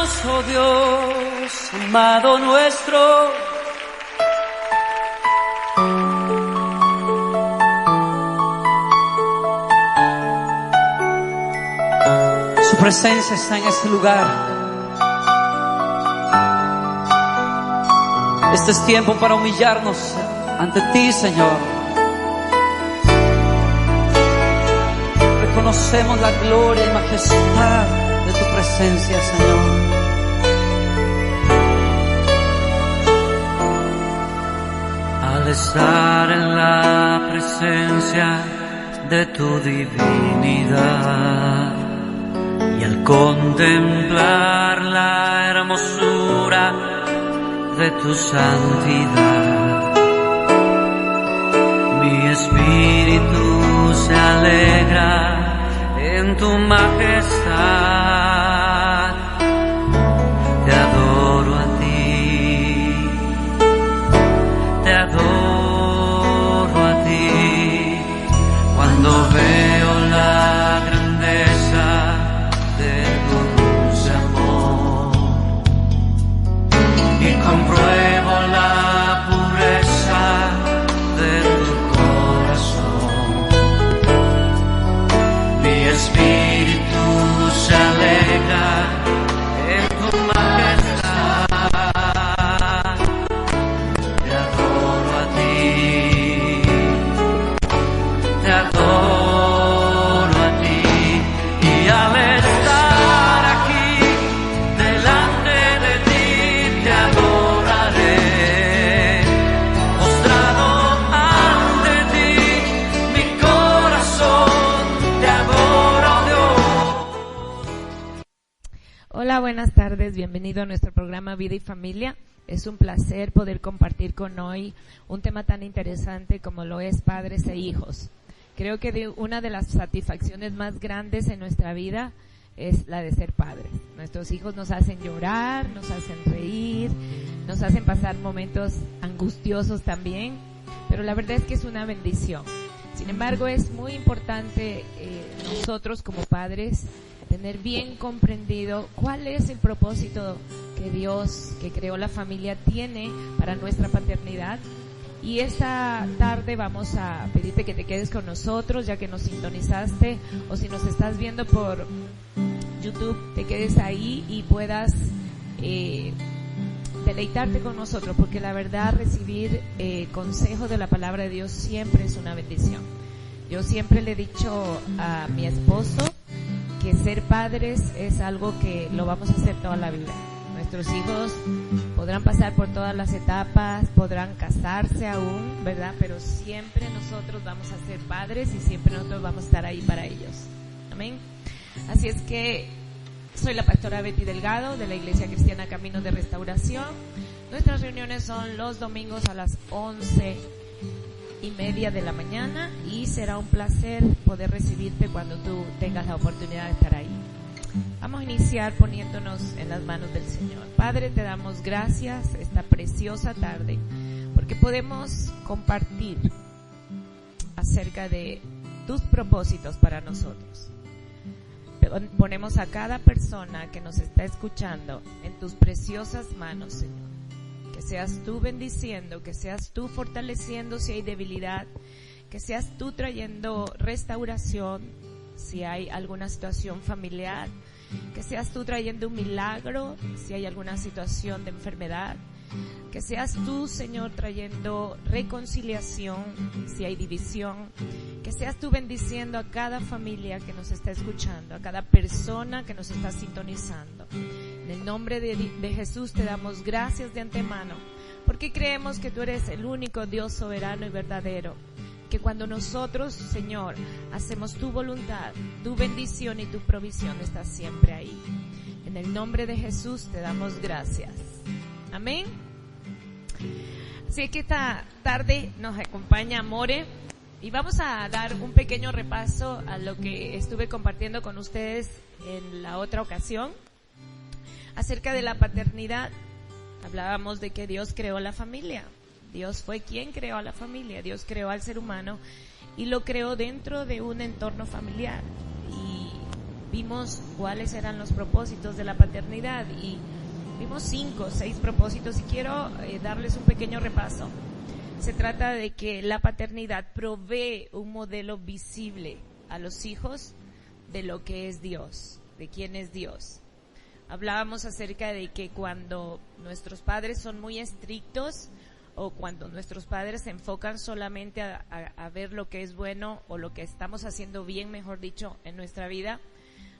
humillamos, oh Dios, amado nuestro. Su presencia está en este lugar. Este es tiempo para humillarnos ante ti, Señor. Reconocemos la gloria y majestad de tu presencia, Señor. Al estar en la presencia de tu divinidad y al contemplar la hermosura de tu santidad, mi espíritu se alegra en tu majestad. Te adoro a ti, te adoro a ti, cuando veo la grandeza de tu dulce amor y compruebo la pureza de tu corazón. Mi espíritu se alegra en tu majestad. Te adoro a ti, te adoro a ti, y al estar aquí delante de ti te adoraré, postrado ante ti, mi corazón te adora, Dios. Hola, buenas tardes, bienvenido a nuestro programa Vida y Familia. Es un placer poder compartir con hoy un tema tan interesante como lo es padres e hijos. Creo que una de las satisfacciones más grandes en nuestra vida es la de ser padres. Nuestros hijos nos hacen llorar, nos hacen reír, nos hacen pasar momentos angustiosos también, pero la verdad es que es una bendición. Sin embargo, es muy importante nosotros como padres tener bien comprendido cuál es el propósito que Dios, que creó la familia, tiene para nuestra paternidad. Y esta tarde vamos a pedirte que te quedes con nosotros, ya que nos sintonizaste, o si nos estás viendo por YouTube, te quedes ahí y puedas deleitarte con nosotros, porque la verdad recibir consejo de la palabra de Dios siempre es una bendición. Yo siempre le he dicho a mi esposo que ser padres es algo que lo vamos a hacer toda la vida. Nuestros hijos podrán pasar por todas las etapas, podrán casarse aún, ¿verdad? Pero siempre nosotros vamos a ser padres y siempre nosotros vamos a estar ahí para ellos. Amén. Así es que soy la pastora Betty Delgado de la Iglesia Cristiana Camino de Restauración. Nuestras reuniones son los domingos a las 11:30 de la mañana y será un placer poder recibirte cuando tú tengas la oportunidad de estar ahí. Vamos a iniciar poniéndonos en las manos del Señor. Padre, te damos gracias esta preciosa tarde porque podemos compartir acerca de tus propósitos para nosotros. Ponemos a cada persona que nos está escuchando en tus preciosas manos, Señor. Que seas tú bendiciendo, que seas tú fortaleciendo si hay debilidad, que seas tú trayendo restauración si hay alguna situación familiar, que seas tú trayendo un milagro si hay alguna situación de enfermedad, que seas tú, Señor, trayendo reconciliación si hay división, que seas tú bendiciendo a cada familia que nos está escuchando, a cada persona que nos está sintonizando. En el nombre de Jesús te damos gracias de antemano, porque creemos que tú eres el único Dios soberano y verdadero, que cuando nosotros, Señor, hacemos tu voluntad, tu bendición y tu provisión está siempre ahí. En el nombre de Jesús te damos gracias. Amén. Así que esta tarde nos acompaña More y vamos a dar un pequeño repaso a lo que estuve compartiendo con ustedes en la otra ocasión acerca de la paternidad. Hablábamos de que Dios creó la familia. Dios fue quien creó a la familia. Dios creó al ser humano y lo creó dentro de un entorno familiar. Y vimos cuáles eran los propósitos de la paternidad y vimos 5 o 6 propósitos y quiero darles un pequeño repaso. Se trata de que la paternidad provee un modelo visible a los hijos de lo que es Dios, de quién es Dios. Hablábamos acerca de que cuando nuestros padres son muy estrictos o cuando nuestros padres se enfocan solamente a ver lo que es bueno o lo que estamos haciendo bien, mejor dicho, en nuestra vida,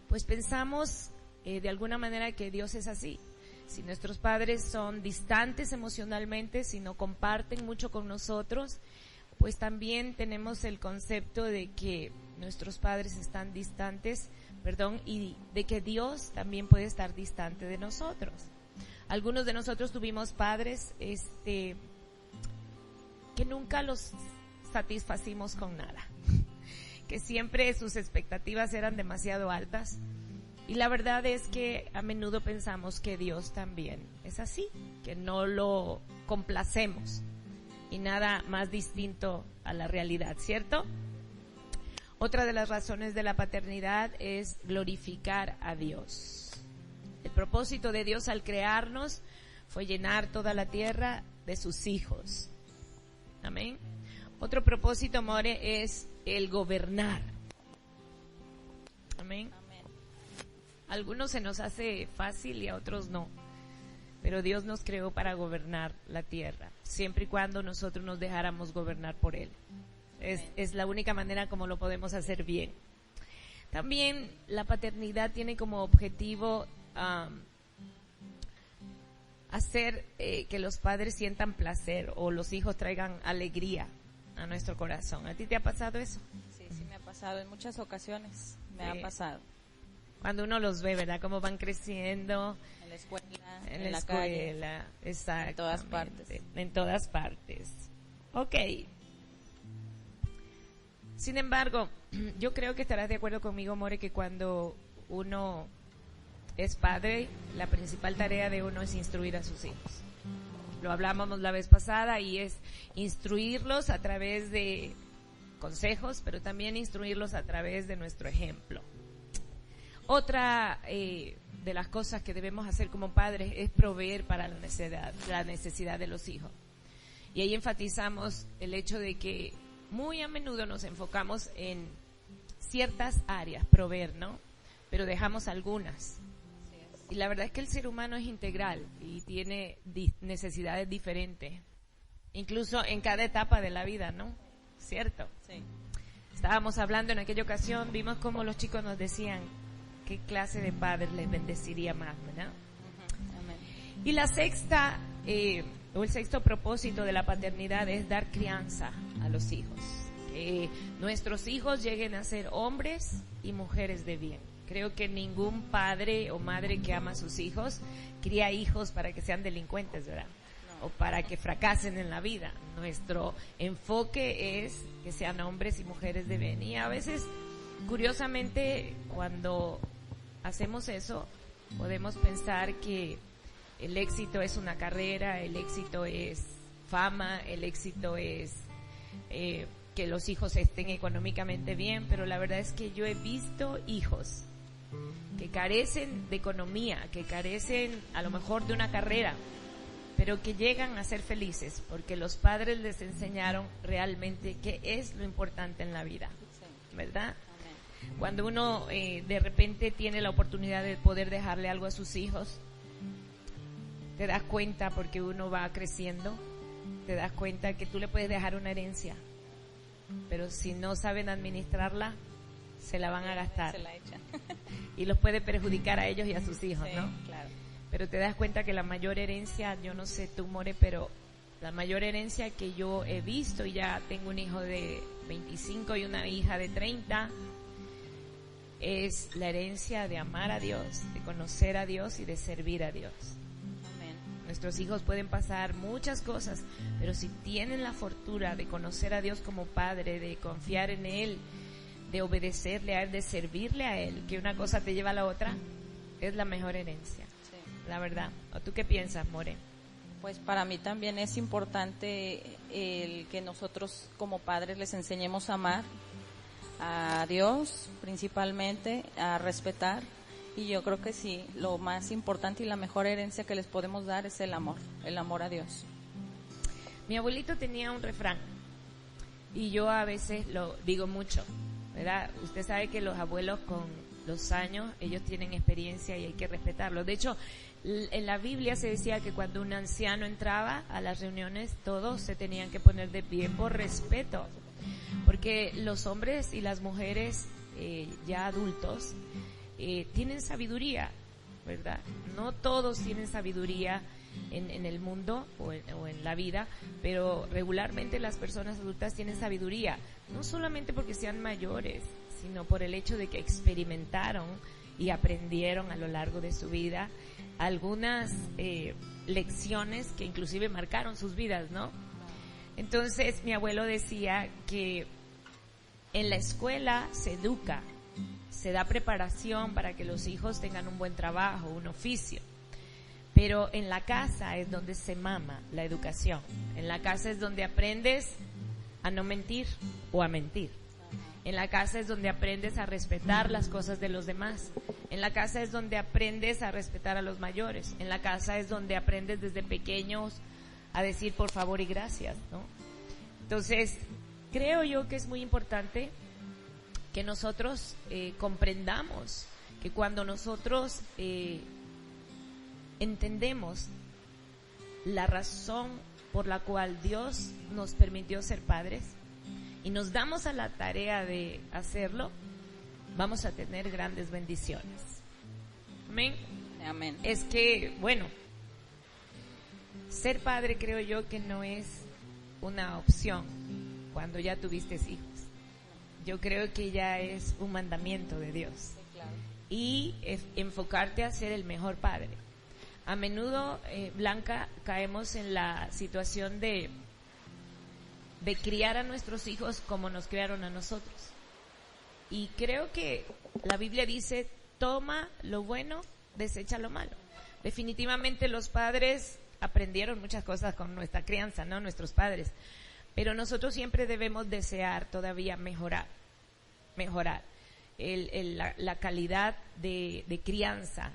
pues pensamos de alguna manera que Dios es así. Si nuestros padres son distantes emocionalmente, si no comparten mucho con nosotros, pues también tenemos el concepto de que nuestros padres están distantes, y de que Dios también puede estar distante de nosotros. Algunos de nosotros tuvimos padres que nunca los satisfacimos con nada, que siempre sus expectativas eran demasiado altas. Y la verdad es que a menudo pensamos que Dios también es así, que no lo complacemos y nada más distinto a la realidad, ¿cierto? Otra de las razones de la paternidad es glorificar a Dios. El propósito de Dios al crearnos fue llenar toda la tierra de sus hijos. Amén. Otro propósito, More, es el gobernar. Amén. A algunos se nos hace fácil y a otros no. Pero Dios nos creó para gobernar la tierra, siempre y cuando nosotros nos dejáramos gobernar por Él. Es la única manera como lo podemos hacer bien. También la paternidad tiene como objetivo hacer que los padres sientan placer o los hijos traigan alegría a nuestro corazón. ¿A ti te ha pasado eso? Sí, me ha pasado en muchas ocasiones. Me ha pasado. Cuando uno los ve, ¿verdad? Cómo van creciendo. En la escuela, en la escuela, exacto. En todas partes. En todas partes. Ok. Sin embargo, yo creo que estarás de acuerdo conmigo, More, que cuando uno es padre, la principal tarea de uno es instruir a sus hijos. Lo hablábamos la vez pasada y es instruirlos a través de consejos, pero también instruirlos a través de nuestro ejemplo. Otra de las cosas que debemos hacer como padres es proveer para la necesidad de los hijos. Y ahí enfatizamos el hecho de que muy a menudo nos enfocamos en ciertas áreas, proveer, ¿no? Pero dejamos algunas. Y la verdad es que el ser humano es integral y tiene necesidades diferentes, incluso en cada etapa de la vida, ¿no? ¿Cierto? Sí. Estábamos hablando en aquella ocasión, vimos cómo los chicos nos decían qué clase de padres les bendeciría más, ¿verdad? Amén. Y la sexta, o el sexto propósito de la paternidad es dar crianza a los hijos. Que nuestros hijos lleguen a ser hombres y mujeres de bien. Creo que ningún padre o madre que ama a sus hijos cría hijos para que sean delincuentes, ¿verdad? No. O para que fracasen en la vida. Nuestro enfoque es que sean hombres y mujeres de bien. Y a veces, curiosamente, cuando hacemos eso, podemos pensar que el éxito es una carrera, el éxito es fama, el éxito es que los hijos estén económicamente bien, pero la verdad es que yo he visto hijos que carecen de economía, que carecen a lo mejor de una carrera, pero que llegan a ser felices porque los padres les enseñaron realmente qué es lo importante en la vida, ¿verdad? Cuando uno de repente tiene la oportunidad de poder dejarle algo a sus hijos, te das cuenta porque uno va creciendo, te das cuenta que tú le puedes dejar una herencia, pero si no saben administrarla, se la van a gastar. Se la echan. Y los puede perjudicar a ellos y a sus hijos, sí, ¿no? Claro. Pero te das cuenta que la mayor herencia, yo no sé tú, More, pero la mayor herencia que yo he visto, y ya tengo un hijo de 25 y una hija de 30, es la herencia de amar a Dios, de conocer a Dios y de servir a Dios. Amén. Nuestros hijos pueden pasar muchas cosas, pero si tienen la fortuna de conocer a Dios como Padre, de confiar en Él, de obedecerle a Él, de servirle a Él, que una cosa te lleva a la otra, es la mejor herencia, Sí. la verdad. ¿O tú qué piensas, More? Pues para mí también es importante el que nosotros como padres les enseñemos a amar, a Dios principalmente, a respetar. Y yo creo que sí, lo más importante y la mejor herencia que les podemos dar es el amor a Dios. Mi abuelito tenía un refrán y yo a veces lo digo mucho, ¿verdad? Usted sabe que los abuelos con los años, ellos tienen experiencia y hay que respetarlo. De hecho, en la Biblia se decía que cuando un anciano entraba a las reuniones, todos se tenían que poner de pie por respeto, porque los hombres y las mujeres ya adultos tienen sabiduría, ¿verdad? No todos tienen sabiduría en el mundo o en la vida, pero regularmente las personas adultas tienen sabiduría, no solamente porque sean mayores, sino por el hecho de que experimentaron y aprendieron a lo largo de su vida algunas lecciones que inclusive marcaron sus vidas, ¿no? Entonces mi abuelo decía que en la escuela se educa, se da preparación para que los hijos tengan un buen trabajo, un oficio. Pero en la casa es donde se mama la educación. En la casa es donde aprendes a no mentir o a mentir. En la casa es donde aprendes a respetar las cosas de los demás. En la casa es donde aprendes a respetar a los mayores. En la casa es donde aprendes desde pequeños a decir por favor y gracias, ¿no? Entonces, creo yo que es muy importante que nosotros comprendamos que cuando nosotros entendemos la razón por la cual Dios nos permitió ser padres y nos damos a la tarea de hacerlo, vamos a tener grandes bendiciones. Amén. Amén. Es que, bueno, ser padre creo yo que no es una opción cuando ya tuviste hijos. Yo creo que ya es un mandamiento de Dios. Sí, claro. Y enfocarte a ser el mejor padre. A menudo, Blanca, caemos en la situación de criar a nuestros hijos como nos criaron a nosotros. Y creo que la Biblia dice, toma lo bueno, desecha lo malo. Definitivamente los padres aprendieron muchas cosas con nuestra crianza, ¿no? Nuestros padres. Pero nosotros siempre debemos desear todavía mejorar la calidad de crianza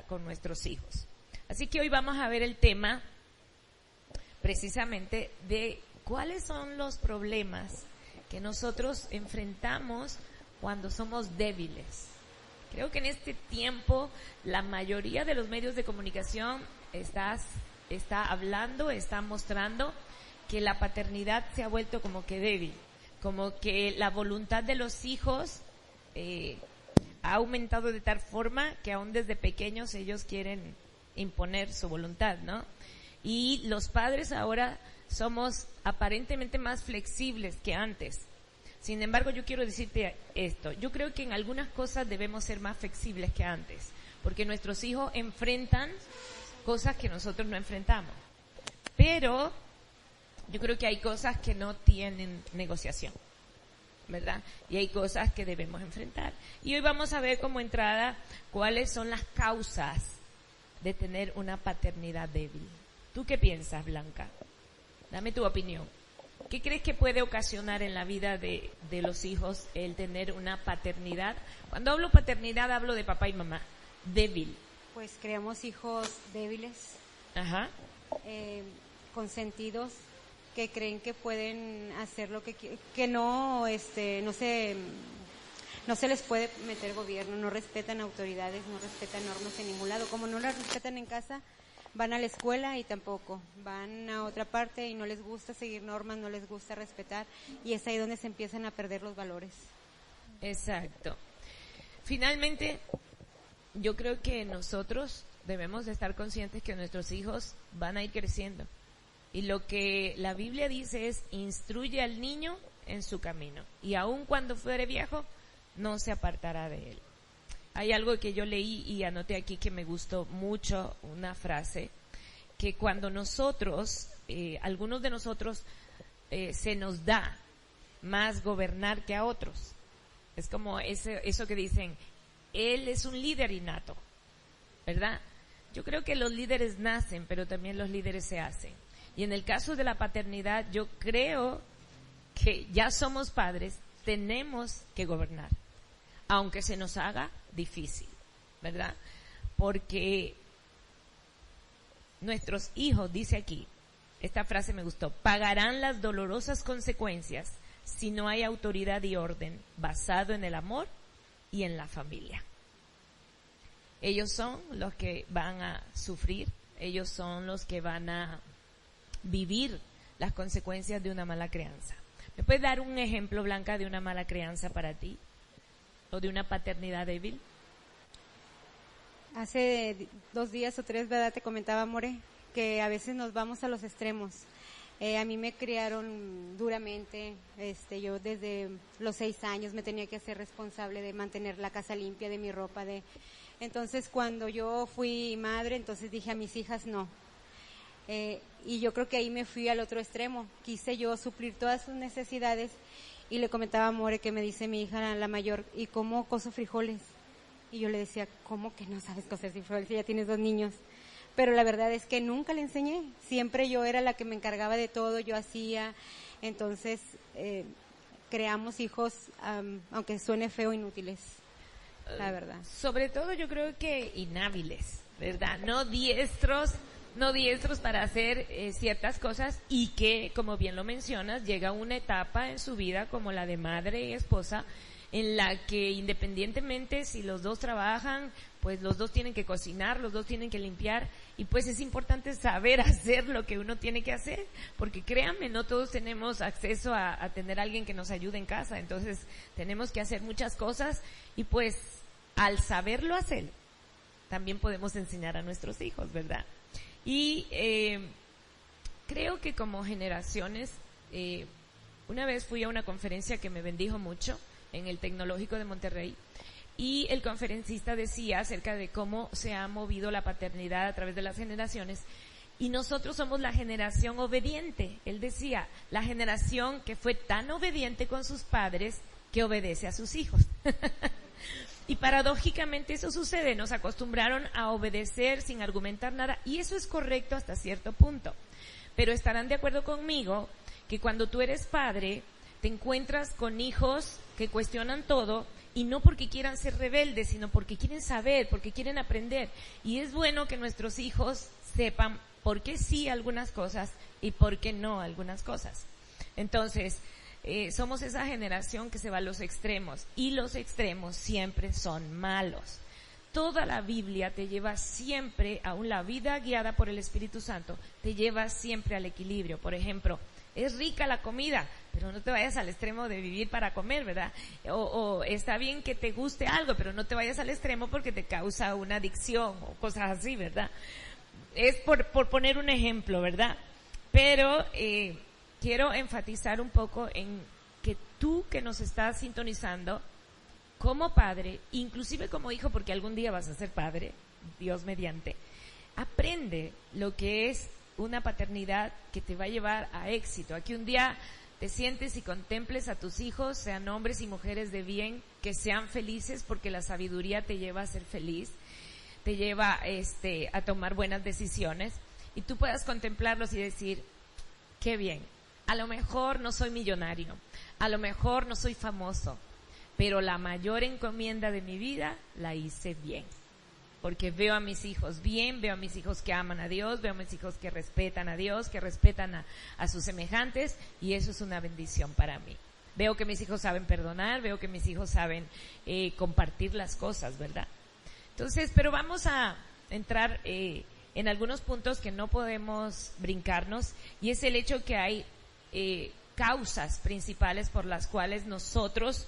con nuestros hijos. Así que hoy vamos a ver el tema precisamente de cuáles son los problemas que nosotros enfrentamos cuando somos débiles. Creo que en este tiempo la mayoría de los medios de comunicación está hablando, está mostrando que la paternidad se ha vuelto como que débil, como que la voluntad de los hijos ha aumentado de tal forma que aún desde pequeños ellos quieren imponer su voluntad, ¿no? Y los padres ahora somos aparentemente más flexibles que antes. Sin embargo, yo quiero decirte esto, yo creo que en algunas cosas debemos ser más flexibles que antes, porque nuestros hijos enfrentan cosas que nosotros no enfrentamos. Pero yo creo que hay cosas que no tienen negociación, ¿verdad? Y hay cosas que debemos enfrentar. Y hoy vamos a ver como entrada cuáles son las causas de tener una paternidad débil. ¿Tú qué piensas, Blanca? Dame tu opinión. ¿Qué crees que puede ocasionar en la vida de los hijos el tener una paternidad? Cuando hablo paternidad hablo de papá y mamá. Débil. Pues creamos hijos débiles, Ajá. consentidos, que creen que pueden hacer lo que no se les puede meter gobierno, no respetan autoridades, no respetan normas en ningún lado. Como no las respetan en casa, van a la escuela y tampoco, van a otra parte y no les gusta seguir normas, no les gusta respetar, y es ahí donde se empiezan a perder los valores. Exacto. Finalmente, yo creo que nosotros debemos de estar conscientes que nuestros hijos van a ir creciendo. Y lo que la Biblia dice es, instruye al niño en su camino, y aun cuando fuere viejo, no se apartará de él. Hay algo que yo leí y anoté aquí que me gustó mucho, una frase, que cuando nosotros, algunos de nosotros, se nos da más gobernar que a otros. Es como eso que dicen, él es un líder innato, ¿verdad? Yo creo que los líderes nacen, pero también los líderes se hacen. Y en el caso de la paternidad, yo creo que ya somos padres tenemos que gobernar, aunque se nos haga difícil, ¿verdad? Porque nuestros hijos, dice aquí, esta frase me gustó, pagarán las dolorosas consecuencias si no hay autoridad y orden basado en el amor y en la familia. Ellos son los que van a sufrir, ellos son los que van a vivir las consecuencias de una mala crianza. ¿Me puedes dar un ejemplo, Blanca, de una mala crianza para ti? ¿O de una paternidad débil? Hace 2 días o 3, ¿verdad? Te comentaba, More, que a veces nos vamos a los extremos. A mí me criaron duramente, yo desde los 6 años me tenía que hacer responsable de mantener la casa limpia, de mi ropa, entonces cuando yo fui madre, entonces dije a mis hijas no. Y yo creo que ahí me fui al otro extremo, quise yo suplir todas sus necesidades y le comentaba a More que me dice mi hija, la mayor, ¿y cómo cozo frijoles? Y yo le decía, ¿cómo que no sabes cocer frijoles si ya tienes 2 niños? Pero la verdad es que nunca le enseñé, siempre yo era la que me encargaba de todo, yo hacía, entonces creamos hijos, aunque suene feo, inútiles, la verdad. Sobre todo yo creo que inhábiles, ¿verdad? No diestros para hacer ciertas cosas y que, como bien lo mencionas, llega una etapa en su vida como la de madre y esposa en la que independientemente si los dos trabajan, pues los dos tienen que cocinar, los dos tienen que limpiar y pues es importante saber hacer lo que uno tiene que hacer, porque créanme, no todos tenemos acceso a tener a alguien que nos ayude en casa, entonces tenemos que hacer muchas cosas y pues al saberlo hacer, también podemos enseñar a nuestros hijos, ¿verdad? Y creo que como generaciones, una vez fui a una conferencia que me bendijo mucho en el Tecnológico de Monterrey y el conferencista decía acerca de cómo se ha movido la paternidad a través de las generaciones y nosotros somos la generación obediente. Él decía, la generación que fue tan obediente con sus padres que obedece a sus hijos. Y paradójicamente eso sucede, nos acostumbraron a obedecer sin argumentar nada y eso es correcto hasta cierto punto. Pero estarán de acuerdo conmigo que cuando tú eres padre te encuentras con hijos que cuestionan todo y no porque quieran ser rebeldes, sino porque quieren saber, porque quieren aprender. Y es bueno que nuestros hijos sepan por qué sí algunas cosas y por qué no algunas cosas. Entonces, somos esa generación que se va a los extremos y los extremos siempre son malos. Toda la Biblia te lleva siempre, aún la vida guiada por el Espíritu Santo, te lleva siempre al equilibrio. Por ejemplo, es rica la comida, pero no te vayas al extremo de vivir para comer, ¿verdad? O está bien que te guste algo, pero no te vayas al extremo porque te causa una adicción o cosas así, ¿verdad? Es por poner un ejemplo, ¿verdad? Pero quiero enfatizar un poco en que tú que nos estás sintonizando, como padre, inclusive como hijo, porque algún día vas a ser padre, Dios mediante, aprende lo que es una paternidad que te va a llevar a éxito. Aquí un día te sientes y contemples a tus hijos, sean hombres y mujeres de bien, que sean felices porque la sabiduría te lleva a ser feliz, te lleva a tomar buenas decisiones y tú puedas contemplarlos y decir, qué bien, a lo mejor no soy millonario, a lo mejor no soy famoso, pero la mayor encomienda de mi vida la hice bien. Porque veo a mis hijos bien, veo a mis hijos que aman a Dios, veo a mis hijos que respetan a Dios, que respetan a sus semejantes, y eso es una bendición para mí. Veo que mis hijos saben perdonar, veo que mis hijos saben compartir las cosas, ¿verdad? Entonces, pero vamos a entrar en algunos puntos que no podemos brincarnos, y es el hecho que hay causas principales por las cuales nosotros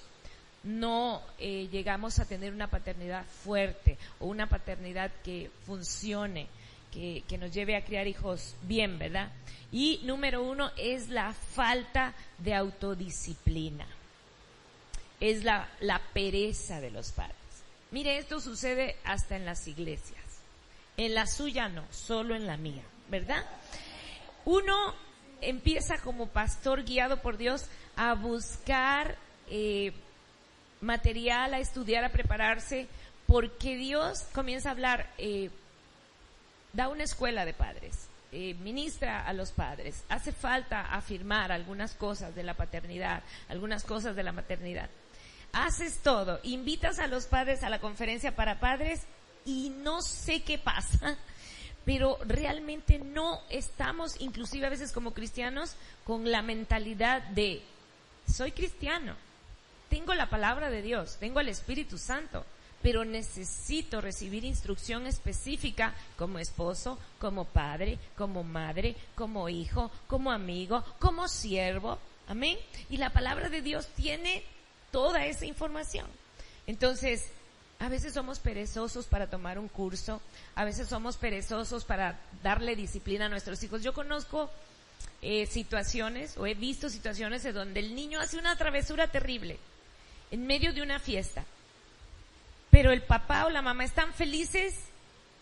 no llegamos a tener una paternidad fuerte o una paternidad que funcione, que nos lleve a criar hijos bien, ¿verdad? Y número 1 es la falta de autodisciplina, es la pereza de los padres. Mire, esto sucede hasta en las iglesias, en la suya no, solo en la mía, ¿verdad? Uno empieza como pastor guiado por Dios a buscar material, a estudiar, a prepararse, porque Dios comienza a hablar, da una escuela de padres, ministra a los padres. Hace falta afirmar algunas cosas de la paternidad, algunas cosas de la maternidad. Haces todo, invitas a los padres a la conferencia para padres y no sé qué pasa, pero realmente no estamos, inclusive a veces como cristianos, con la mentalidad de soy cristiano, tengo la palabra de Dios, tengo el Espíritu Santo, pero necesito recibir instrucción específica como esposo, como padre, como madre, como hijo, como amigo, como siervo. Amén. Y la palabra de Dios tiene toda esa información. Entonces, a veces somos perezosos para tomar un curso, a veces somos perezosos para darle disciplina a nuestros hijos. Yo conozco situaciones, o he visto situaciones en donde el niño hace una travesura terrible en medio de una fiesta, pero el papá o la mamá están felices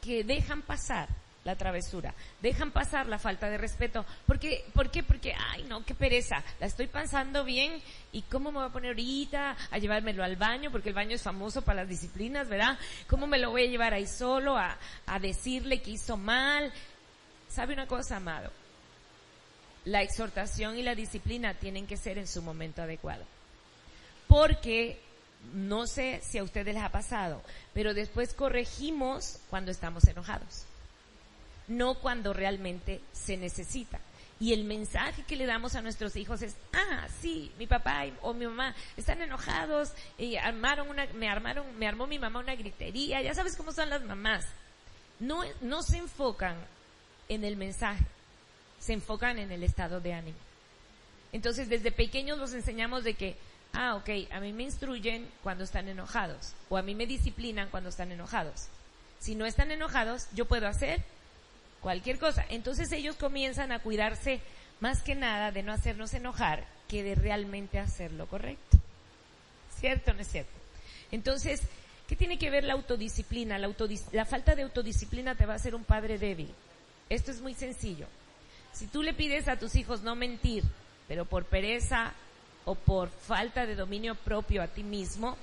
que dejan pasar la travesura, dejan pasar la falta de respeto. ¿Por qué? Porque, ay no, qué pereza, la estoy pasando bien, y cómo me voy a poner ahorita a llevármelo al baño, porque el baño es famoso para las disciplinas, ¿verdad? ¿Cómo me lo voy a llevar ahí solo a decirle que hizo mal? ¿Sabe una cosa, amado? La exhortación y la disciplina tienen que ser en su momento adecuado. Porque, no sé si a ustedes les ha pasado, pero después corregimos cuando estamos enojados, no cuando realmente se necesita. Y el mensaje que le damos a nuestros hijos es, sí, mi papá o mi mamá están enojados y me armó mi mamá una gritería. Ya sabes cómo son las mamás. No se enfocan en el mensaje, se enfocan en el estado de ánimo. Entonces, desde pequeños los enseñamos de que, a mí me instruyen cuando están enojados, o a mí me disciplinan cuando están enojados. Si no están enojados, yo puedo hacer cualquier cosa. Entonces ellos comienzan a cuidarse más que nada de no hacernos enojar que de realmente hacer lo correcto. ¿Cierto o no es cierto? Entonces, ¿qué tiene que ver la autodisciplina? La falta de autodisciplina te va a hacer un padre débil. Esto es muy sencillo. Si tú le pides a tus hijos no mentir, pero por pereza o por falta de dominio propio a ti mismo,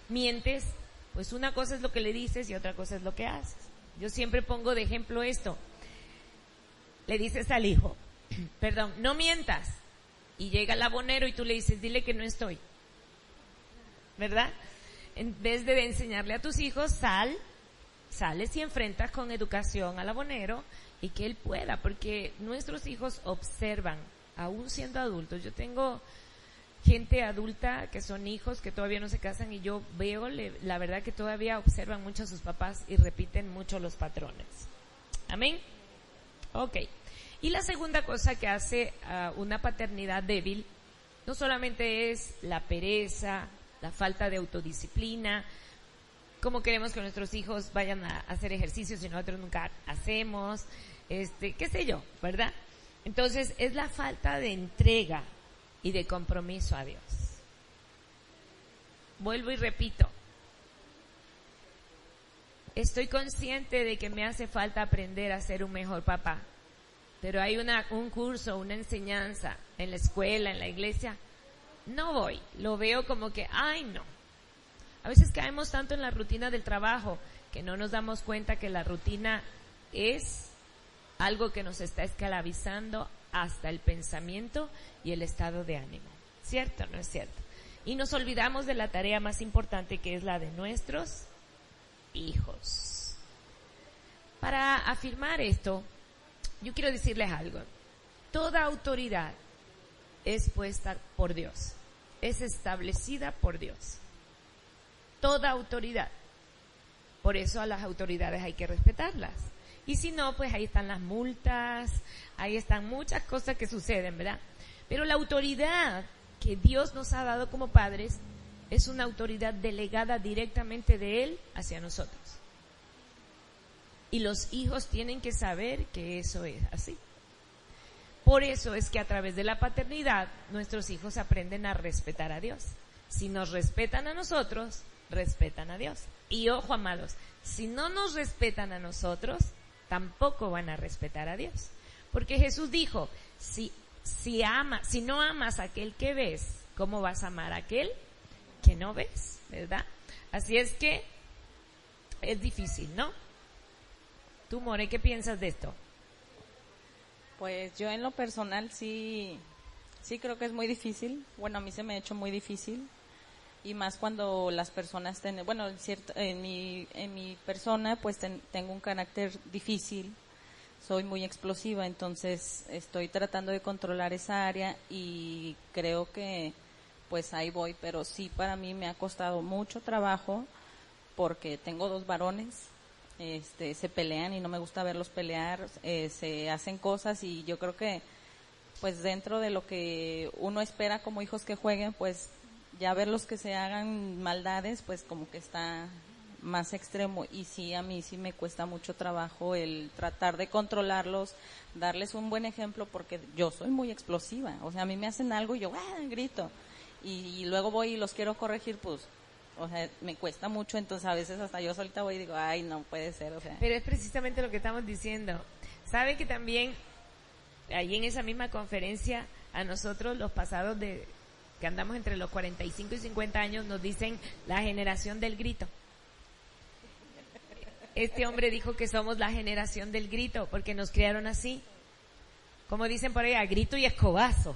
mientes, pues una cosa es lo que le dices y otra cosa es lo que haces. Yo siempre pongo de ejemplo esto. Le dices al hijo, no mientas, y llega el abonero y tú le dices, dile que no estoy, ¿verdad? En vez de enseñarle a tus hijos, sales y enfrentas con educación al abonero y que él pueda, porque nuestros hijos observan, aún siendo adultos. Yo tengo gente adulta que son hijos que todavía no se casan y yo veo, la verdad que todavía observan mucho a sus papás y repiten mucho los patrones. Amén. Ok. Y la segunda cosa que hace una paternidad débil no solamente es la pereza, la falta de autodisciplina, cómo queremos que nuestros hijos vayan a hacer ejercicios y nosotros nunca hacemos, qué sé yo, ¿verdad? Entonces es la falta de entrega y de compromiso a Dios. Vuelvo y repito, estoy consciente de que me hace falta aprender a ser un mejor papá, pero hay un curso, una enseñanza en la escuela, en la iglesia, no voy, lo veo como que, no. A veces caemos tanto en la rutina del trabajo que no nos damos cuenta que la rutina es algo que nos está esclavizando hasta el pensamiento y el estado de ánimo. ¿Cierto o no es cierto? Y nos olvidamos de la tarea más importante, que es la de nuestros hijos. Para afirmar esto, yo quiero decirles algo. Toda autoridad es puesta por Dios, es establecida por Dios. Toda autoridad. Por eso a las autoridades hay que respetarlas. Y si no, pues ahí están las multas, ahí están muchas cosas que suceden, ¿verdad? Pero la autoridad que Dios nos ha dado como padres es una autoridad delegada directamente de Él hacia nosotros. Y los hijos tienen que saber que eso es así. Por eso es que a través de la paternidad nuestros hijos aprenden a respetar a Dios. Si nos respetan a nosotros, respetan a Dios. Y ojo, amados, si no nos respetan a nosotros, tampoco van a respetar a Dios. Porque Jesús dijo, si no amas a aquel que ves, ¿cómo vas a amar a aquel que no ves? ¿Verdad? Así es que es difícil, ¿no? Tú, More, ¿qué piensas de esto? Pues yo en lo personal sí creo que es muy difícil. Bueno, a mí se me ha hecho muy difícil. Y más cuando las personas en mi persona pues tengo un carácter difícil, soy muy explosiva, entonces estoy tratando de controlar esa área y creo que pues ahí voy, pero sí para mí me ha costado mucho trabajo porque tengo 2 varones, se pelean y no me gusta verlos pelear, se hacen cosas y yo creo que pues dentro de lo que uno espera como hijos que jueguen, pues ya verlos que se hagan maldades, pues como que está más extremo. Y sí, a mí sí me cuesta mucho trabajo el tratar de controlarlos, darles un buen ejemplo, porque yo soy muy explosiva. O sea, a mí me hacen algo y yo grito. Y luego voy y los quiero corregir, pues, o sea, me cuesta mucho. Entonces a veces hasta yo solita voy y digo, ay, no puede ser, o sea. Pero es precisamente lo que estamos diciendo. ¿Sabe que también ahí en esa misma conferencia a nosotros los pasados que andamos entre los 45 y 50 años nos dicen la generación del grito? Este hombre dijo que somos la generación del grito porque nos criaron así. Como dicen por ahí, a grito y escobazo.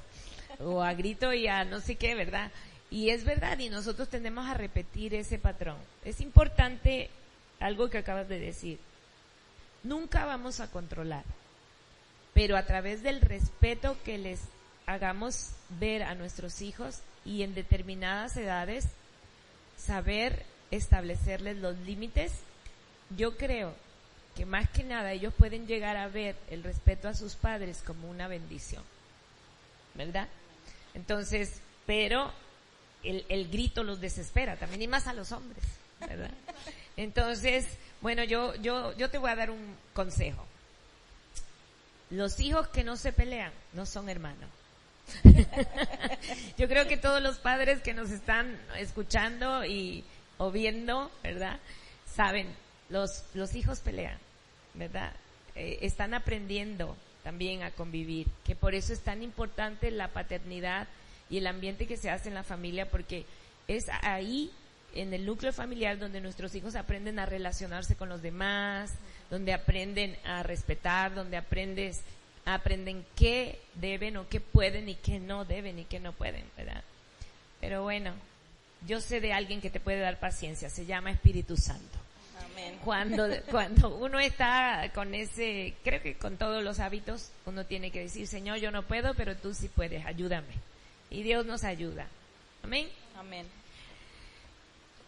O a grito y a no sé qué, ¿verdad? Y es verdad, y nosotros tendemos a repetir ese patrón. Es importante algo que acabas de decir. Nunca vamos a controlar, pero a través del respeto que les hagamos ver a nuestros hijos y en determinadas edades, saber establecerles los límites. Yo creo que más que nada ellos pueden llegar a ver el respeto a sus padres como una bendición, ¿verdad? Entonces, pero el grito los desespera también, y más a los hombres, ¿verdad? Entonces, bueno, yo te voy a dar un consejo. Los hijos que no se pelean no son hermanos. Yo creo que todos los padres que nos están escuchando o viendo, ¿verdad? Saben, los hijos pelean, ¿verdad? Están aprendiendo también a convivir, que por eso es tan importante la paternidad y el ambiente que se hace en la familia, porque es ahí, en el núcleo familiar, donde nuestros hijos aprenden a relacionarse con los demás, donde aprenden a respetar, donde aprenden qué deben o qué pueden y qué no deben y qué no pueden, ¿verdad? Pero bueno, yo sé de alguien que te puede dar paciencia, se llama Espíritu Santo. Amén. Cuando uno está con creo que con todos los hábitos, uno tiene que decir, Señor, yo no puedo, pero tú sí puedes, ayúdame. Y Dios nos ayuda. Amén. Amén.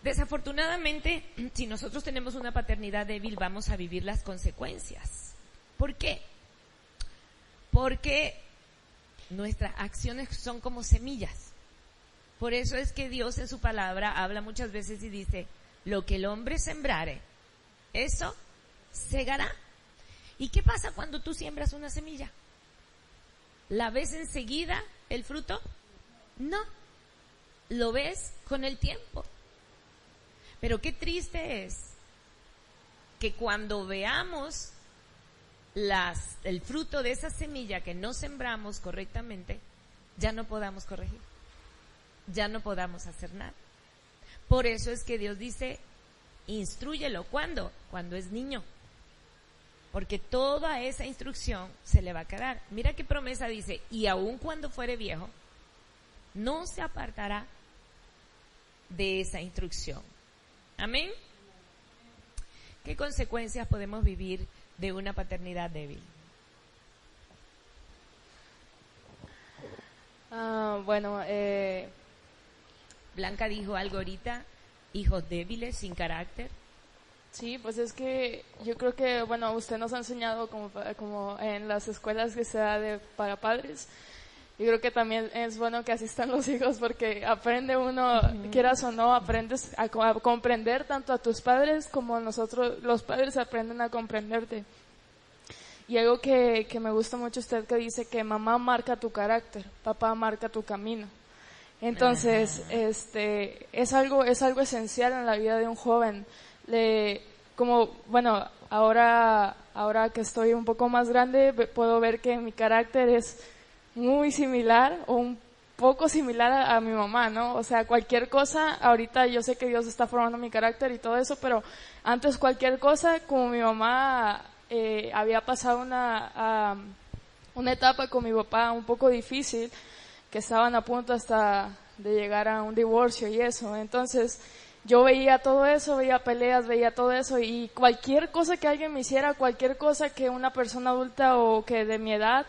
Desafortunadamente, si nosotros tenemos una paternidad débil, vamos a vivir las consecuencias. ¿Por qué? Porque nuestras acciones son como semillas. Por eso es que Dios en su palabra habla muchas veces y dice, lo que el hombre sembrare, eso segará. ¿Y qué pasa cuando tú siembras una semilla? ¿La ves enseguida el fruto? No, lo ves con el tiempo. Pero qué triste es que cuando veamos el fruto de esa semilla que no sembramos correctamente, ya no podamos corregir, ya no podamos hacer nada. Por eso es que Dios dice, instrúyelo. ¿Cuándo? Cuando es niño. Porque toda esa instrucción se le va a quedar. Mira qué promesa dice, y aun cuando fuere viejo, no se apartará de esa instrucción. Amén. ¿Qué consecuencias podemos vivir de una paternidad débil? Blanca dijo algo ahorita, hijos débiles, sin carácter. Sí, pues es que yo creo que, usted nos ha enseñado como en las escuelas que se da para padres. Yo creo que también es bueno que asistan los hijos porque aprende uno, quieras o no, aprendes a comprender tanto a tus padres como nosotros, los padres aprenden a comprenderte. Y algo que me gusta mucho usted que dice que mamá marca tu carácter, papá marca tu camino. Entonces, es algo esencial en la vida de un joven. Ahora que estoy un poco más grande, puedo ver que mi carácter es muy similar o un poco similar a mi mamá, ¿no? O sea, cualquier cosa, ahorita yo sé que Dios está formando mi carácter y todo eso, pero antes cualquier cosa, como mi mamá había pasado una etapa con mi papá un poco difícil, que estaban a punto hasta de llegar a un divorcio y eso. Entonces yo veía todo eso, veía peleas, veía todo eso, y cualquier cosa que alguien me hiciera, cualquier cosa que una persona adulta o que de mi edad,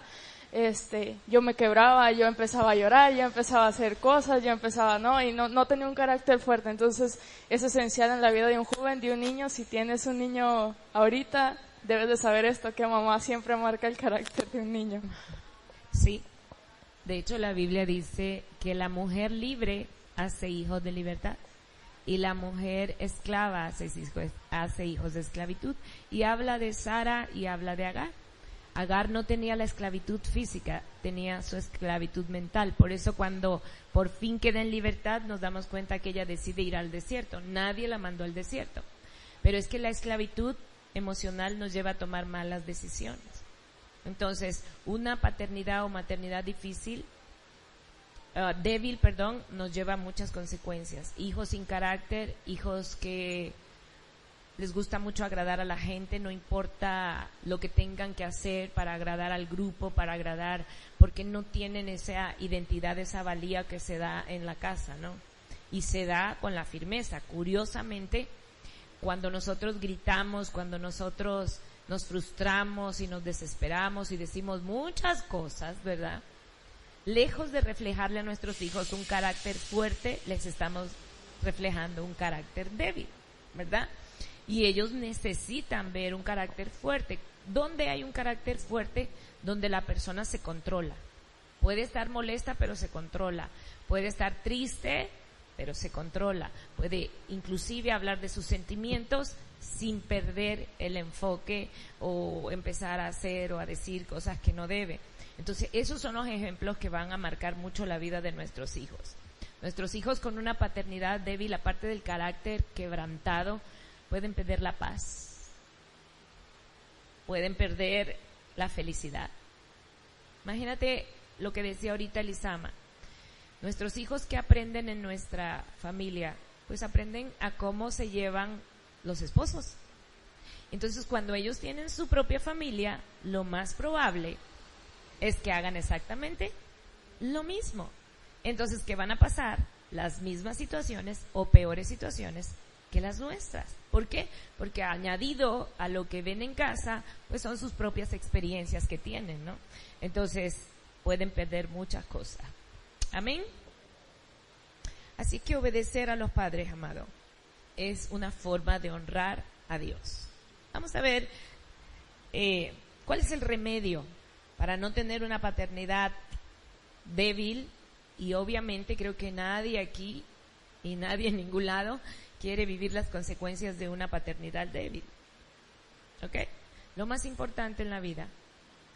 yo me quebraba, yo empezaba a llorar, yo empezaba a hacer cosas, yo empezaba, no tenía un carácter fuerte. Entonces es esencial en la vida de un joven, de un niño. Si tienes un niño ahorita, debes de saber esto, que mamá siempre marca el carácter de un niño. Sí, de hecho la Biblia dice que la mujer libre hace hijos de libertad y la mujer esclava hace hijos de esclavitud. Y habla de Sara y habla de Agar. Agar no tenía la esclavitud física, tenía su esclavitud mental. Por eso cuando por fin queda en libertad nos damos cuenta que ella decide ir al desierto. Nadie la mandó al desierto. Pero es que la esclavitud emocional nos lleva a tomar malas decisiones. Entonces, una paternidad o maternidad débil, nos lleva a muchas consecuencias. Hijos sin carácter, hijos que les gusta mucho agradar a la gente, no importa lo que tengan que hacer para agradar al grupo, porque no tienen esa identidad, esa valía que se da en la casa, ¿no? Y se da con la firmeza. Curiosamente, cuando nosotros gritamos, cuando nosotros nos frustramos y nos desesperamos y decimos muchas cosas, ¿verdad? Lejos de reflejarle a nuestros hijos un carácter fuerte, les estamos reflejando un carácter débil, ¿verdad? Y ellos necesitan ver un carácter fuerte. ¿Dónde hay un carácter fuerte? Donde la persona se controla. Puede estar molesta, pero se controla. Puede estar triste, pero se controla. Puede inclusive hablar de sus sentimientos sin perder el enfoque o empezar a hacer o a decir cosas que no debe. Entonces, esos son los ejemplos que van a marcar mucho la vida de nuestros hijos. Nuestros hijos con una paternidad débil, aparte del carácter quebrantado, pueden perder la paz, pueden perder la felicidad. Imagínate lo que decía ahorita Elisama. Nuestros hijos, que aprenden en nuestra familia, pues aprenden a cómo se llevan los esposos. Entonces, cuando ellos tienen su propia familia, lo más probable es que hagan exactamente lo mismo. Entonces, ¿qué van a pasar? Las mismas situaciones o peores situaciones que las nuestras. ¿Por qué? Porque añadido a lo que ven en casa, pues son sus propias experiencias que tienen, ¿no? Entonces, pueden perder muchas cosas. Amén. Así que obedecer a los padres, amado, es una forma de honrar a Dios. Vamos a ver cuál es el remedio para no tener una paternidad débil. Y obviamente creo que nadie aquí y nadie en ningún lado quiere vivir las consecuencias de una paternidad débil. ¿Ok? Lo más importante en la vida,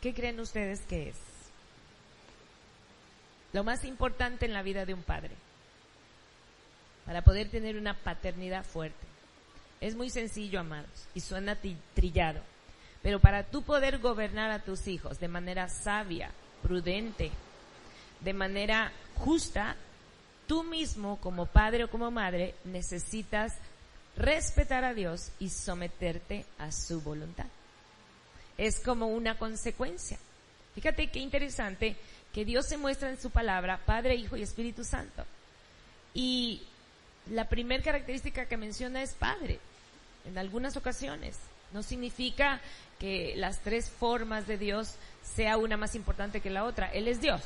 ¿qué creen ustedes que es? Lo más importante en la vida de un padre, para poder tener una paternidad fuerte. Es muy sencillo, amados, y suena trillado. Pero para tú poder gobernar a tus hijos de manera sabia, prudente, de manera justa, tú mismo como padre o como madre necesitas respetar a Dios y someterte a su voluntad. Es como una consecuencia. Fíjate qué interesante que Dios se muestra en su palabra, Padre, Hijo y Espíritu Santo. Y la primera característica que menciona es Padre, en algunas ocasiones. No significa que las tres formas de Dios sea una más importante que la otra. Él es Dios,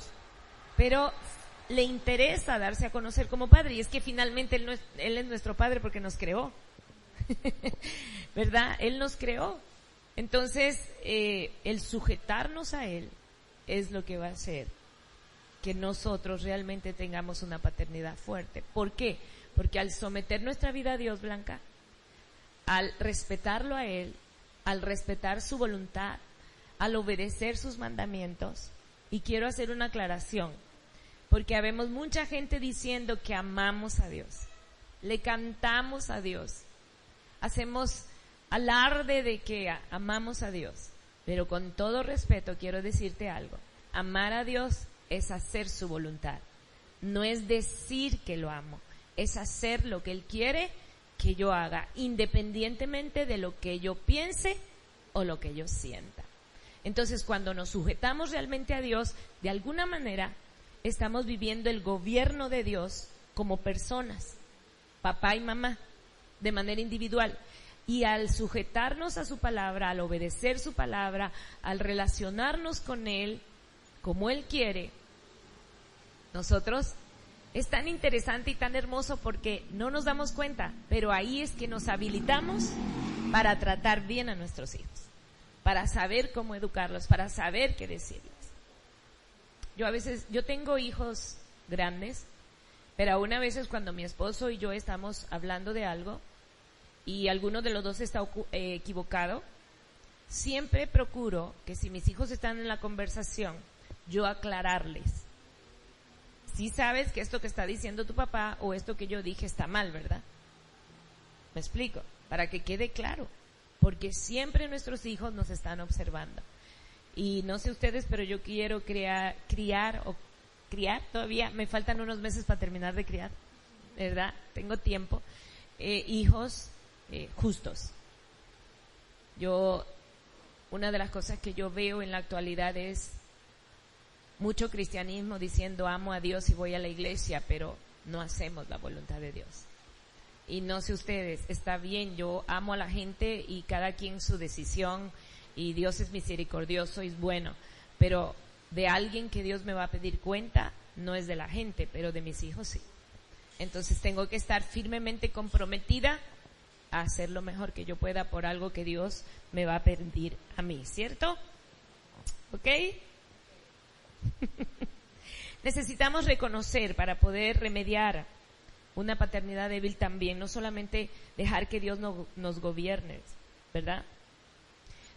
pero le interesa darse a conocer como Padre, y es que finalmente Él es nuestro Padre porque nos creó. ¿Verdad? Él nos creó. Entonces, el sujetarnos a Él es lo que va a hacer que nosotros realmente tengamos una paternidad fuerte. ¿Por qué? Porque al someter nuestra vida a Dios, Blanca, al respetarlo a Él, al respetar su voluntad, al obedecer sus mandamientos, y quiero hacer una aclaración, porque habemos mucha gente diciendo que amamos a Dios, le cantamos a Dios, hacemos alarde de que amamos a Dios, pero con todo respeto quiero decirte algo: amar a Dios es hacer su voluntad, no es decir que lo amo, es hacer lo que Él quiere que yo haga, independientemente de lo que yo piense o lo que yo sienta. Entonces, cuando nos sujetamos realmente a Dios, de alguna manera estamos viviendo el gobierno de Dios como personas, papá y mamá, de manera individual. Y al sujetarnos a su palabra, al obedecer su palabra, al relacionarnos con Él como Él quiere, nosotros, es tan interesante y tan hermoso porque no nos damos cuenta, pero ahí es que nos habilitamos para tratar bien a nuestros hijos, para saber cómo educarlos, para saber qué decirles. Yo tengo hijos grandes, pero aún a veces cuando mi esposo y yo estamos hablando de algo y alguno de los dos está equivocado, siempre procuro que si mis hijos están en la conversación, yo aclararles. Sí sabes que esto que está diciendo tu papá o esto que yo dije está mal, ¿verdad? Me explico, para que quede claro, porque siempre nuestros hijos nos están observando. Y no sé ustedes, pero yo quiero criar, todavía me faltan unos meses para terminar de criar, ¿verdad? Tengo tiempo. Hijos justos. Una de las cosas que yo veo en la actualidad es mucho cristianismo diciendo amo a Dios y voy a la iglesia, pero no hacemos la voluntad de Dios. Y no sé ustedes, está bien, yo amo a la gente y cada quien su decisión y Dios es misericordioso y es bueno, pero de alguien que Dios me va a pedir cuenta no es de la gente, pero de mis hijos sí. Entonces tengo que estar firmemente comprometida a hacer lo mejor que yo pueda por algo que Dios me va a pedir a mí, ¿cierto? ¿Ok? Necesitamos reconocer para poder remediar una paternidad débil también, no solamente dejar que Dios nos gobierne, ¿verdad?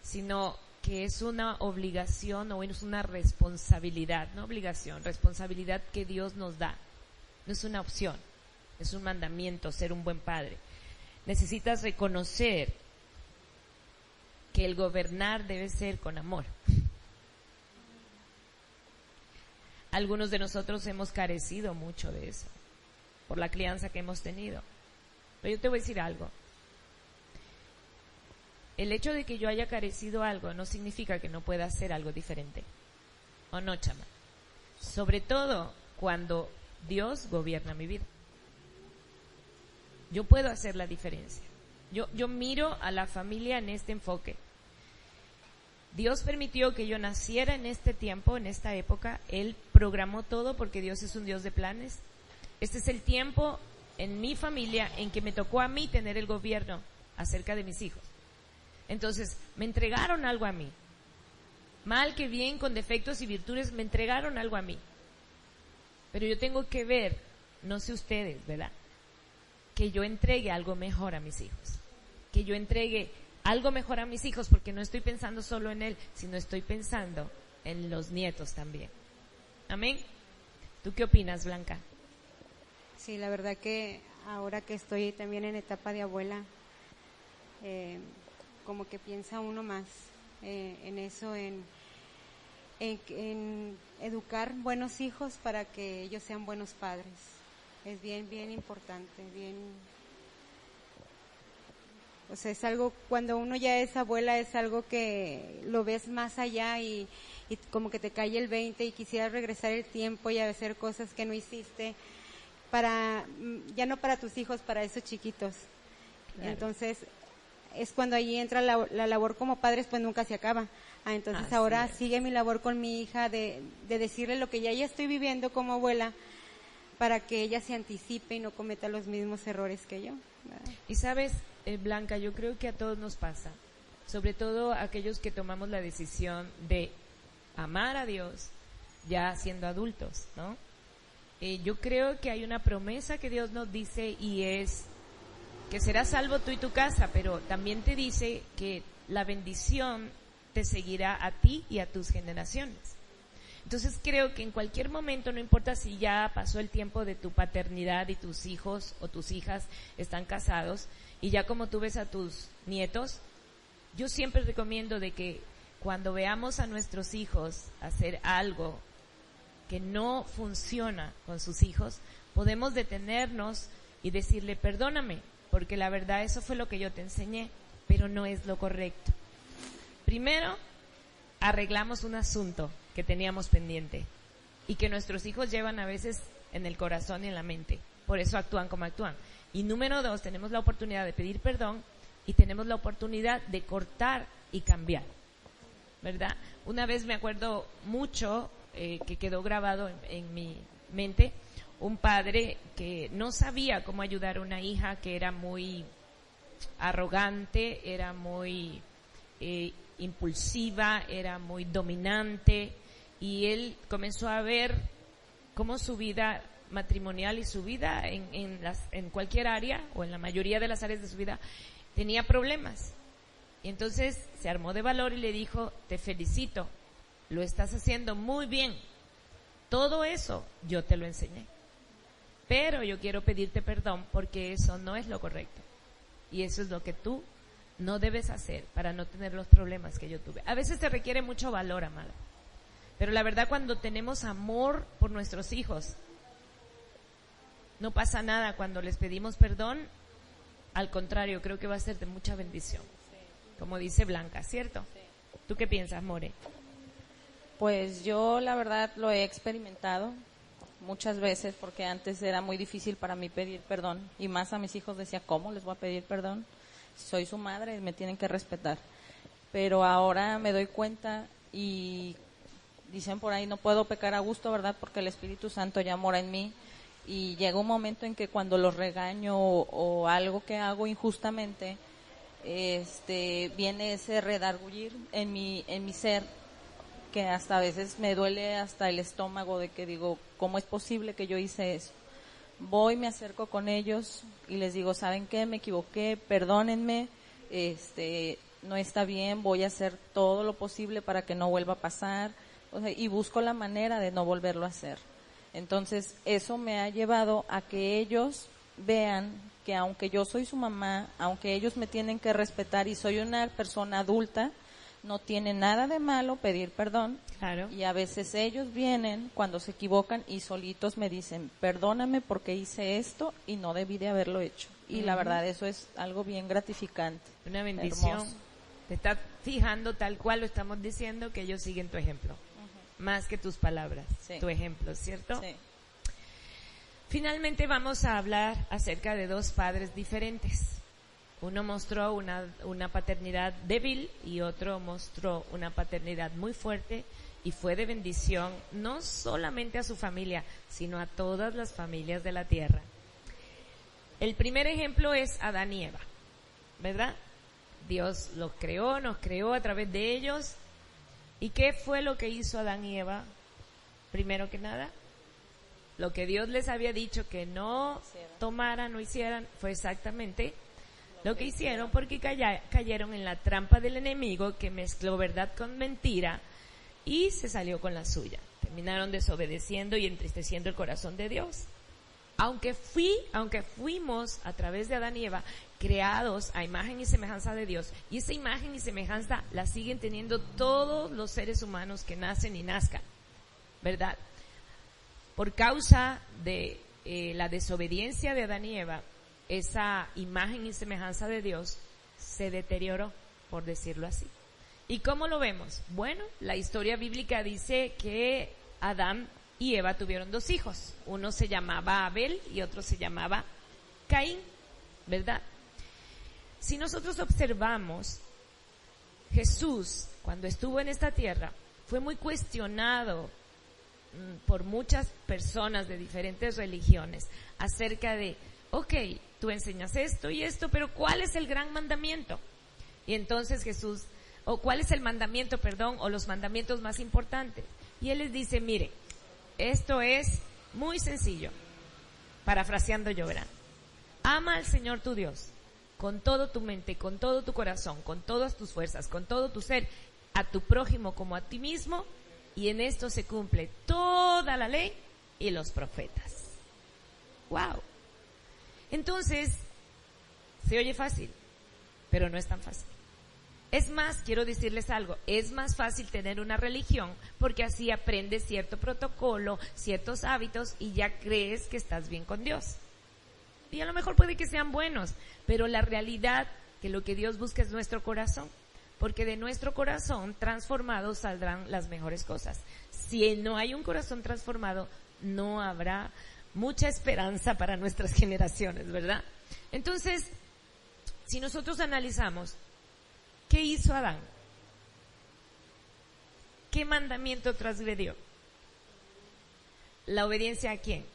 Sino que es una obligación o es una responsabilidad, no obligación, responsabilidad que Dios nos da. No es una opción, es un mandamiento ser un buen padre. Necesitas reconocer que el gobernar debe ser con amor. Algunos de nosotros hemos carecido mucho de eso, por la crianza que hemos tenido. Pero yo te voy a decir algo. El hecho de que yo haya carecido algo no significa que no pueda hacer algo diferente. ¿O no, chama? Sobre todo cuando Dios gobierna mi vida. Yo puedo hacer la diferencia. Yo miro a la familia en este enfoque. Dios permitió que yo naciera en este tiempo, en esta época. Él programó todo porque Dios es un Dios de planes. Este es el tiempo en mi familia en que me tocó a mí tener el gobierno acerca de mis hijos. Entonces, me entregaron algo a mí. Mal que bien, con defectos y virtudes, me entregaron algo a mí. Pero yo tengo que ver, no sé ustedes, ¿verdad? Que yo entregue algo mejor a mis hijos. Que yo entregue algo mejor a mis hijos, porque no estoy pensando solo en él, sino estoy pensando en los nietos también. Amén. ¿Tú qué opinas, Blanca? Sí, la verdad que ahora que estoy también en etapa de abuela, como que piensa uno más en eso, en educar buenos hijos para que ellos sean buenos padres. Es bien, bien importante, bien. O sea, es algo, cuando uno ya es abuela, es algo que lo ves más allá y como que te cae el 20 y quisieras regresar el tiempo y hacer cosas que no hiciste ya no para tus hijos, para esos chiquitos. Claro. Entonces, es cuando ahí entra la labor como padres, pues nunca se acaba. Entonces ahora sigue mi labor con mi hija de decirle lo que ya estoy viviendo como abuela, para que ella se anticipe y no cometa los mismos errores que yo, ¿verdad? Y sabes, Blanca, yo creo que a todos nos pasa, sobre todo a aquellos que tomamos la decisión de amar a Dios ya siendo adultos, ¿no? Yo creo que hay una promesa que Dios nos dice y es que serás salvo tú y tu casa, pero también te dice que la bendición te seguirá a ti y a tus generaciones. Entonces creo que en cualquier momento, no importa si ya pasó el tiempo de tu paternidad y tus hijos o tus hijas están casados y ya como tú ves a tus nietos, yo siempre recomiendo de que cuando veamos a nuestros hijos hacer algo que no funciona con sus hijos, podemos detenernos y decirle, perdóname, porque la verdad eso fue lo que yo te enseñé, pero no es lo correcto. Primero, arreglamos un asunto que teníamos pendiente y que nuestros hijos llevan a veces en el corazón y en la mente. Por eso actúan como actúan. Y número 2, tenemos la oportunidad de pedir perdón y tenemos la oportunidad de cortar y cambiar, ¿verdad? Una vez me acuerdo mucho, que quedó grabado en mi mente, un padre que no sabía cómo ayudar a una hija que era muy arrogante, era muy impulsiva, era muy dominante, y él comenzó a ver cómo su vida matrimonial y su vida en cualquier área o en la mayoría de las áreas de su vida tenía problemas. Y entonces se armó de valor y le dijo: te felicito, lo estás haciendo muy bien, todo eso yo te lo enseñé, pero yo quiero pedirte perdón porque eso no es lo correcto y eso es lo que tú no debes hacer para no tener los problemas que yo tuve. A veces se requiere mucho valor, amada, pero la verdad, cuando tenemos amor por nuestros hijos, no pasa nada cuando les pedimos perdón. Al contrario, creo que va a ser de mucha bendición, como dice Blanca, ¿cierto? ¿Tú qué piensas, More? Pues yo la verdad lo he experimentado muchas veces, porque antes era muy difícil para mí pedir perdón, y más a mis hijos decía: ¿cómo les voy a pedir perdón? Soy su madre y me tienen que respetar. Pero ahora me doy cuenta, y dicen por ahí, no puedo pecar a gusto, ¿verdad? Porque el Espíritu Santo ya mora en mí, y llega un momento en que cuando los regaño o algo que hago injustamente, viene ese redargullir en mi ser, que hasta a veces me duele hasta el estómago, de que digo: ¿cómo es posible que yo hice eso? Voy, me acerco con ellos y les digo: ¿saben qué? Me equivoqué, perdónenme, no está bien, voy a hacer todo lo posible para que no vuelva a pasar, y busco la manera de no volverlo a hacer. Entonces, eso me ha llevado a que ellos vean que aunque yo soy su mamá, aunque ellos me tienen que respetar y soy una persona adulta, no tiene nada de malo pedir perdón. Claro. Y a veces ellos vienen cuando se equivocan y solitos me dicen: perdóname porque hice esto y no debí de haberlo hecho. Y la verdad, eso es algo bien gratificante. Una bendición. Hermoso. Te estás fijando, tal cual lo estamos diciendo, que ellos siguen tu ejemplo. Más que tus palabras, Sí. tu ejemplo, ¿cierto? Sí. Finalmente vamos a hablar acerca de dos padres diferentes. Uno mostró una paternidad débil y otro mostró una paternidad muy fuerte, y fue de bendición no solamente a su familia, sino a todas las familias de la tierra. El primer ejemplo es Adán y Eva, ¿verdad? Dios los creó, nos creó a través de ellos. ¿Y qué fue lo que hizo Adán y Eva? Primero que nada, lo que Dios les había dicho que no tomaran o hicieran, fue exactamente lo que hicieron, porque cayeron en la trampa del enemigo, que mezcló verdad con mentira y se salió con la suya. Terminaron desobedeciendo y entristeciendo el corazón de Dios. Aunque fuimos a través de Adán y Eva creados a imagen y semejanza de Dios, y esa imagen y semejanza la siguen teniendo todos los seres humanos que nacen y nazcan, ¿verdad? Por causa de la desobediencia de Adán y Eva, esa imagen y semejanza de Dios se deterioró, por decirlo así. ¿Y cómo lo vemos? Bueno, la historia bíblica dice que Adán y Eva tuvieron dos hijos. Uno se llamaba Abel y otro se llamaba Caín, ¿verdad? Si nosotros observamos, Jesús, cuando estuvo en esta tierra, fue muy cuestionado por muchas personas de diferentes religiones acerca de: ok, tú enseñas esto y esto, pero ¿cuál es el gran mandamiento? Y entonces Jesús, ¿cuál es el mandamiento, o los mandamientos más importantes? Y Él les dice: mire, esto es muy sencillo, parafraseando yo, ¿verdad? Ama al Señor tu Dios con todo tu mente, con todo tu corazón, con todas tus fuerzas, con todo tu ser, a tu prójimo como a ti mismo, y en esto se cumple toda la ley y los profetas. ¡Wow! Entonces, se oye fácil, pero no es tan fácil. Es más, quiero decirles algo, es más fácil tener una religión porque así aprendes cierto protocolo, ciertos hábitos y ya crees que estás bien con Dios. Y a lo mejor puede que sean buenos, pero la realidad, que lo que Dios busca es nuestro corazón. porque de nuestro corazón transformado saldrán las mejores cosas. Si no hay un corazón transformado, no habrá mucha esperanza para nuestras generaciones, ¿verdad? Entonces, si nosotros analizamos, ¿qué hizo Adán? ¿Qué mandamiento transgredió? ¿La obediencia a quién?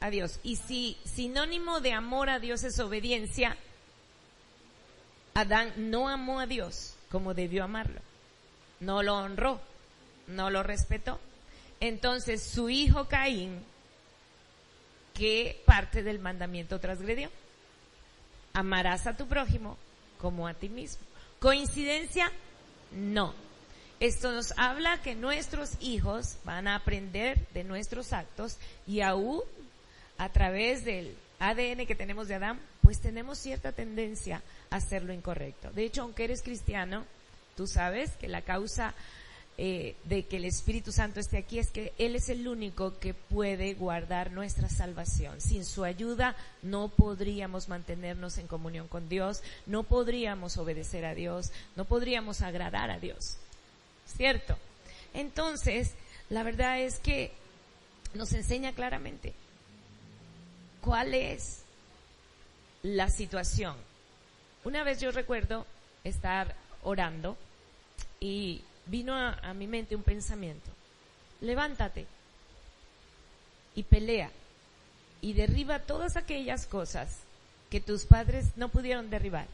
A Dios. Y si sinónimo de amor a Dios es obediencia, Adán no amó a Dios como debió amarlo. No lo honró, no lo respetó. Entonces su hijo Caín, ¿qué parte del mandamiento transgredió? Amarás a tu prójimo como a ti mismo. ¿Coincidencia? No. Esto nos habla que nuestros hijos van a aprender de nuestros actos y aún a través del ADN que tenemos de Adán, pues tenemos cierta tendencia a hacer lo incorrecto. De hecho, aunque eres cristiano, tú sabes que la causa de que el Espíritu Santo esté aquí es que Él es el único que puede guardar nuestra salvación. Sin su ayuda no podríamos mantenernos en comunión con Dios, no podríamos obedecer a Dios, no podríamos agradar a Dios. ¿Cierto? Entonces, la verdad es que nos enseña claramente cuál es la situación. Una vez yo recuerdo estar orando y vino a mi mente un pensamiento. Levántate y pelea y derriba todas aquellas cosas que tus padres no pudieron derribar.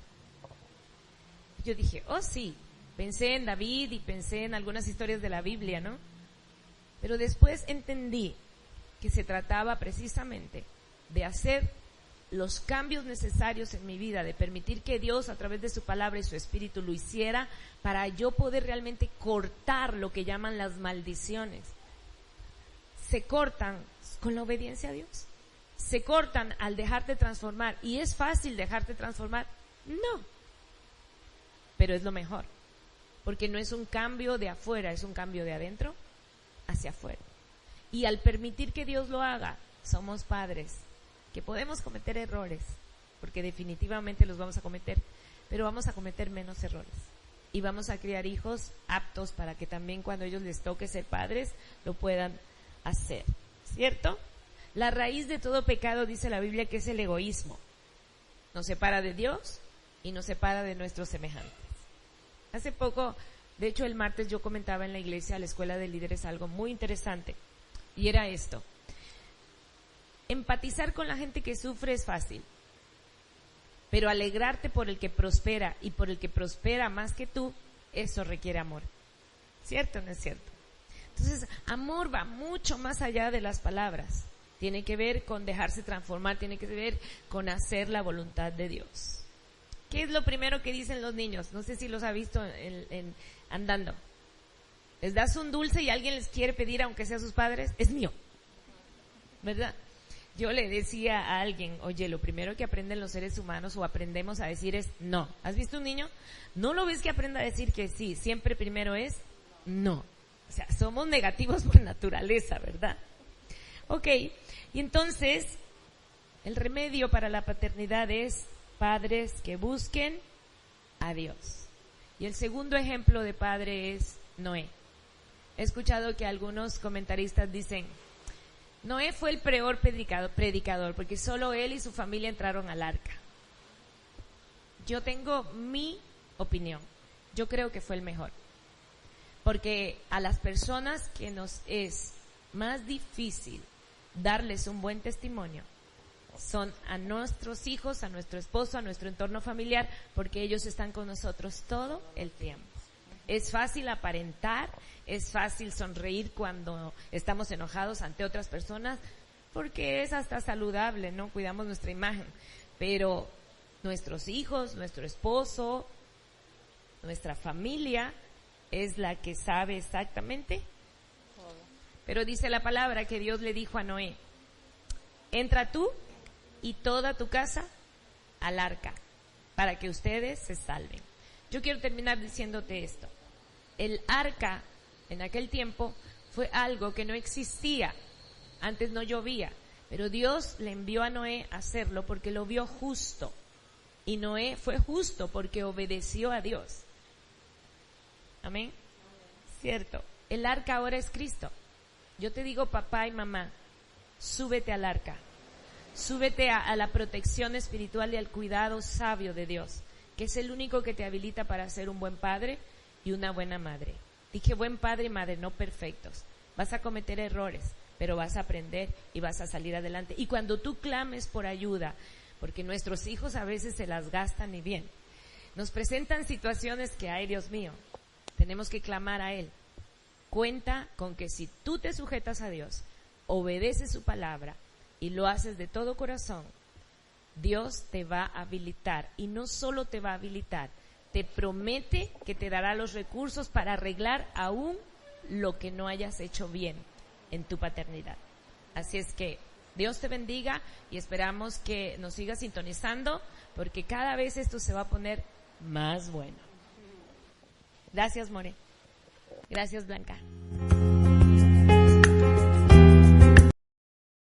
Yo dije, oh sí, pensé en David y pensé en algunas historias de la Biblia, ¿no? Pero después entendí que se trataba precisamente de hacer los cambios necesarios en mi vida, de permitir que Dios a través de su palabra y su espíritu lo hiciera para yo poder realmente cortar lo que llaman las maldiciones. Se cortan con la obediencia a Dios. Se cortan al dejarte transformar. ¿Y es fácil dejarte transformar? No. Pero es lo mejor. Porque no es un cambio de afuera, es un cambio de adentro hacia afuera. Y al permitir que Dios lo haga, somos padres que podemos cometer errores, porque definitivamente los vamos a cometer, pero vamos a cometer menos errores. Y vamos a criar hijos aptos para que también cuando ellos les toque ser padres, lo puedan hacer. ¿Cierto? La raíz de todo pecado, dice la Biblia, que es el egoísmo. Nos separa de Dios y nos separa de nuestros semejantes. Hace poco, de hecho el martes yo comentaba en la iglesia, a la escuela de líderes, algo muy interesante. Y era esto. Empatizar con la gente que sufre es fácil, pero alegrarte por el que prospera y por el que prospera más que tú, eso requiere amor. ¿Cierto o no es cierto? Entonces, amor va mucho más allá de las palabras. Tiene que ver con dejarse transformar, tiene que ver con hacer la voluntad de Dios. ¿Qué es lo primero que dicen los niños? No sé si los ha visto andando. Les das un dulce y alguien les quiere pedir, aunque sea sus padres, es mío. ¿Verdad? Yo le decía a alguien, oye, lo primero que aprenden los seres humanos o aprendemos a decir es no. ¿Has visto un niño? No lo ves que aprenda a decir que sí, siempre primero es no. O sea, somos negativos por naturaleza, ¿verdad? Ok, y entonces el remedio para la paternidad es padres que busquen a Dios. Y el segundo ejemplo de padre es Noé. He escuchado que algunos comentaristas dicen, Noé fue el peor predicador porque solo él y su familia entraron al arca. Yo tengo mi opinión. Yo creo que fue el mejor. Porque a las personas que nos es más difícil darles un buen testimonio son a nuestros hijos, a nuestro esposo, a nuestro entorno familiar, porque ellos están con nosotros todo el tiempo. Es fácil aparentar, es fácil sonreír cuando estamos enojados ante otras personas, porque es hasta saludable, ¿no? Cuidamos nuestra imagen. Pero nuestros hijos, nuestro esposo, nuestra familia es la que sabe exactamente. Pero dice la palabra que Dios le dijo a Noé, entra tú y toda tu casa al arca, para que ustedes se salven. Yo quiero terminar diciéndote esto. El arca en aquel tiempo fue algo que no existía. Antes no llovía, pero Dios le envió a Noé a hacerlo porque lo vio justo. Y Noé fue justo porque obedeció a Dios. Amén. Cierto. El arca ahora es Cristo. Yo te digo, papá y mamá, súbete al arca. Súbete a la protección espiritual y al cuidado sabio de Dios, que es el único que te habilita para ser un buen padre y una buena madre. Dije buen padre y madre, no perfectos. Vas a cometer errores, pero vas a aprender y vas a salir adelante. Y cuando tú clames por ayuda, porque nuestros hijos a veces se las gastan y bien, nos presentan situaciones que, ay Dios mío, tenemos que clamar a Él. Cuenta con que si tú te sujetas a Dios, obedeces su palabra y lo haces de todo corazón, Dios te va a habilitar. Y no solo te va a habilitar, te promete que te dará los recursos para arreglar aún lo que no hayas hecho bien en tu paternidad. Así es que Dios te bendiga y esperamos que nos sigas sintonizando, porque cada vez esto se va a poner más bueno. Gracias, More. Gracias, Blanca.